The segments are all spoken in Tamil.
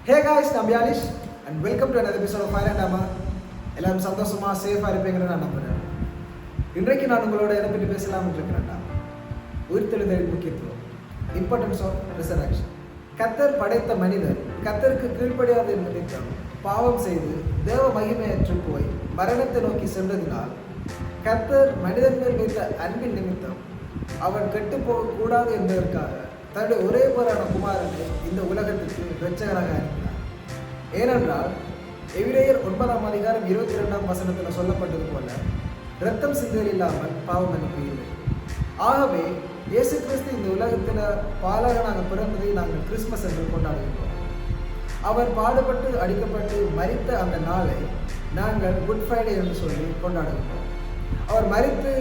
Hey guys, I'm Yalish and welcome to another episode of Fire and Hammer. எல்லாரும் சந்தோஷமா சேஃபாக இருப்பீங்கன்னு நான் நம்புகிறேன். இன்றைக்கு நான் உங்களோட எதை பற்றி பேசலாம்னு இருக்கிறேன்டா, உயிர்த்தெழுதலின் முக்கியத்துவம், இம்பார்ட்டன்ஸ் ஆஃப் ரிசரக்ஷன். கர்த்தர் படைத்த மனிதர் கர்த்தருக்கு கீழ்ப்படியாத நிமித்தம் பாவம் செய்து தேவ மகிமையற்று போய் மரணத்தை நோக்கி சென்றதினால் கர்த்தர் மனிதன் மேல் வைத்த அன்பின் நிமித்தம் அவன் கெட்டு போகக்கூடாது என்பதற்காக தன்னுடைய ஒரே போரான குமாரனை இந்த உலகத்திற்கு இரட்சகராக அனுப்பினார். ஏனென்றால் எபிரேயர் 9:22 சொல்லப்பட்டது போல இரத்தம் சிந்தல் இல்லாமல் பாவம் மன்னிப்பு இல்லை. ஆகவே இயேசு கிறிஸ்து இந்த உலகத்தில் பாலகனாக பிறந்ததை நாங்கள் கிறிஸ்மஸ் என்று கொண்டாடுகிறோம். அவர் பாடுபட்டு அடிக்கப்பட்டு மரித்த அந்த நாளை நாங்கள் குட் ஃப்ரைடே என்று சொல்லி கொண்டாடுகிறோம். அவர் மரித்து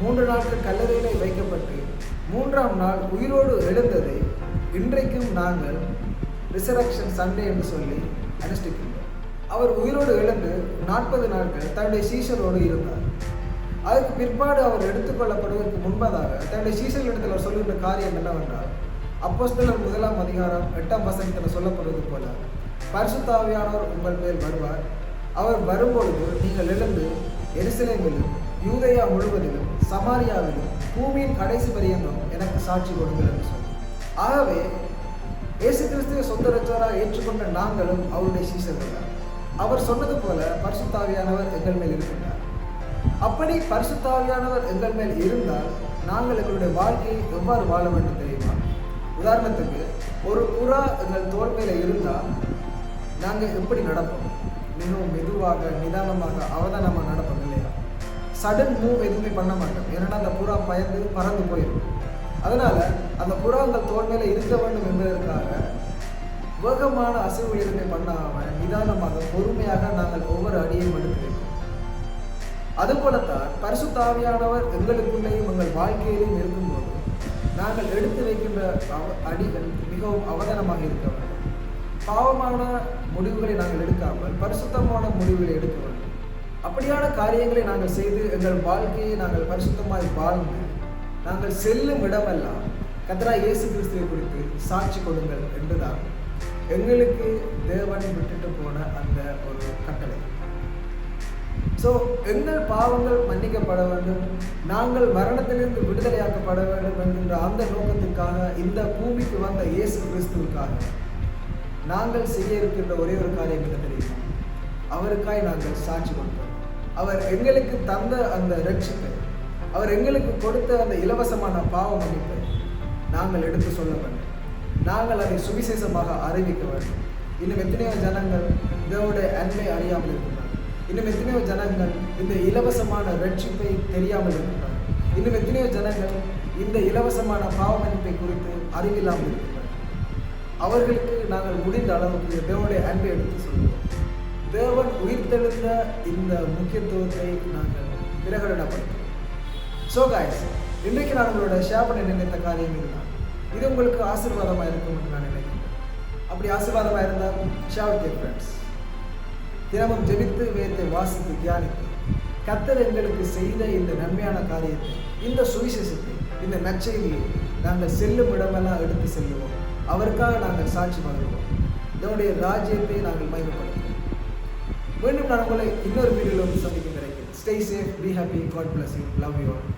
3 நாட்கள் கல்லறையிலே வைக்கப்பட்டு 3ஆம் நாள் உயிரோடு எழுந்ததை இன்றைக்கும் நாங்கள் ரிசரக்ஷன் சண்டே என்று சொல்லி அனுஷ்டிக்கின்றோம். அவர் உயிரோடு எழுந்து 40 நாட்கள் தன்னுடைய சீஷரோடு இருந்தார். அதுக்கு பிற்பாடு அவர் எடுத்துக்கொள்ளப்படுவதற்கு முன்பதாக தன்னுடைய சீஷர்களிடத்தில் அவர் சொல்லுகின்ற காரியம் என்னவென்றால், அப்போஸ்தலர் 1:8 சொல்லப்படுவது போல பரிசுத்த ஆவியானவர் உங்கள் மேல் வருவார். அவர் வரும்பொழுது நீங்கள் எழுந்து எருசலேமிலும் யூதேயா முழுவதிலும் சமாரியாவிலும் பூமியின் கடைசி பரியந்தம் எனக்கு சாட்சி கொடுங்கள் என்று சொல்லி. ஆகவே இயேசு கிறிஸ்துவை சொந்த இரட்சகராக ஏற்றுக்கொண்ட நாங்களும் அவருடைய சீஷர்கள் தான். அவர் சொன்னது போல பரிசுத்த ஆவியானவர் எங்கள் மேல் இருக்கின்றார். அப்படி பரிசுத்த ஆவியானவர் எங்கள் மேல் இருந்தால் நாங்கள் எங்களுடைய வாழ்க்கையை எவ்வாறு வாழ வேண்டும் தெரியுமா? உதாரணத்துக்கு, ஒரு புறா எங்கள் தோல் மேலே இருந்தால் நாங்கள் எப்படி நடப்போம்? மிகவும் மெதுவாக, நிதானமாக, அவதானமாக நடப்போம் இல்லையா? சடன் மூவ் எதுவுமே பண்ண மாட்டோம். ஏன்னா அந்த புறா பயந்து பறந்து போயிடும். அதனால் அந்த புறா உங்கள் தோல் மேலே இருக்க வேண்டும் என்பதற்காக வேகமான அசைவு எதுவுமே பண்ணாமல் நிதானமாக பொறுமையாக நாங்கள் ஒவ்வொரு அடியையும் எடுத்து வைப்போம். அதுபோலத்தான் பரிசுத்த ஆவியானவர் எங்களுக்குள்ளேயும் எங்கள் வாழ்க்கையிலும் இருக்கும்போது நாங்கள் எடுத்து வைக்கின்ற அடிகள் மிகவும் அவதானமாக இருக்க வேண்டும். பாவமான முடிவுகளை நாங்கள் எடுக்காமல் பரிசுத்தமான முடிவுகளை எடுக்க வேண்டும். அப்படியான காரியங்களை நாங்கள் செய்து எங்கள் வாழ்க்கையை நாங்கள் பரிசுத்தமாய் வாழ்ந்து நாங்கள் செல்லும் இடமெல்லாம் கர்த்தராகிய இயேசு கிறிஸ்துவை குறித்து சாட்சி கொடுங்கள் என்றுதான் எங்களுக்கு தேவன் விட்டுட்டு போன அந்த ஒரு கட்டளை. ஸோ எங்கள் பாவங்கள் மன்னிக்கப்பட வேண்டும், நாங்கள் மரணத்திலிருந்து விடுதலையாக்கப்பட வேண்டும் என்கின்ற அந்த நோக்கத்திற்காக இந்த பூமிக்கு வந்த இயேசு கிறிஸ்துவுக்காக நாங்கள் செய்ய இருக்கின்ற ஒரே ஒரு காரியம் என்ன தெரியுமா? அவருக்காய் நாங்கள் சாட்சி கொடுத்தோம். அவர் எங்களுக்கு தந்த அந்த ரட்சிப்பை, அவர் எங்களுக்கு கொடுத்த அந்த இலவசமான பாவ மன்னிப்பை நாங்கள் எடுத்து சொல்ல வேண்டும். நாங்கள் அதை சுவிசேஷமாக அறிவிக்க வேண்டும். இன்னும் எத்தனையோ ஜனங்கள் இதோட அன்பை அறியாமல் இருக்கிறார்கள். இன்னும் எத்தனையோ ஜனங்கள் இந்த இலவசமான ரட்சிப்பை தெரியாமல் இருக்கிறார்கள். இன்னும் எத்தனையோ ஜனங்கள் இந்த இலவசமான பாவ மன்னிப்பை குறித்து அறிவில்லாமல் இருக்கிறார்கள். அவர்களுக்கு நாங்கள் முடிந்த அளவுக்கு தேவனுடைய அன்பை எடுத்து சொல்லுவோம். தேவன் உயிர்த்தெழுந்த இந்த முக்கியத்துவத்தை நாங்கள் பிரகடனப்படுத்துவோம். ஸோ காய்ஸ், இன்றைக்கு நான் உங்களோட ஷேர் பண்ண நினைத்த காரியம் இதுதான். இது உங்களுக்கு ஆசீர்வாதமாக இருக்கும் என்று நான் நினைக்கிறேன். அப்படி ஆசீர்வாதமாக இருந்தால் ஷேர் வித் யுவர் ஃப்ரெண்ட்ஸ். தினமும் ஜெபித்து வேதத்தை வாசித்து தியானித்து கர்த்தர் எங்களுக்கு செய்த இந்த நன்மையான காரியத்தை, இந்த சுவிசேஷத்தை, இந்த நற்செய்தியை நாங்கள் செல்லும் இடமெல்லாம் எடுத்து செல்லுவோம். அவருக்காக நாங்கள் சாட்சி பகருவோம். இதனுடைய ராஜ்யத்தை நாங்கள் மகிமைப்படுத்துவோம். மீண்டும் நான் உங்களை இன்னொரு வீடியோவில் சந்திக்கும் வரைக்கும் stay safe, be happy, God bless you, love you all.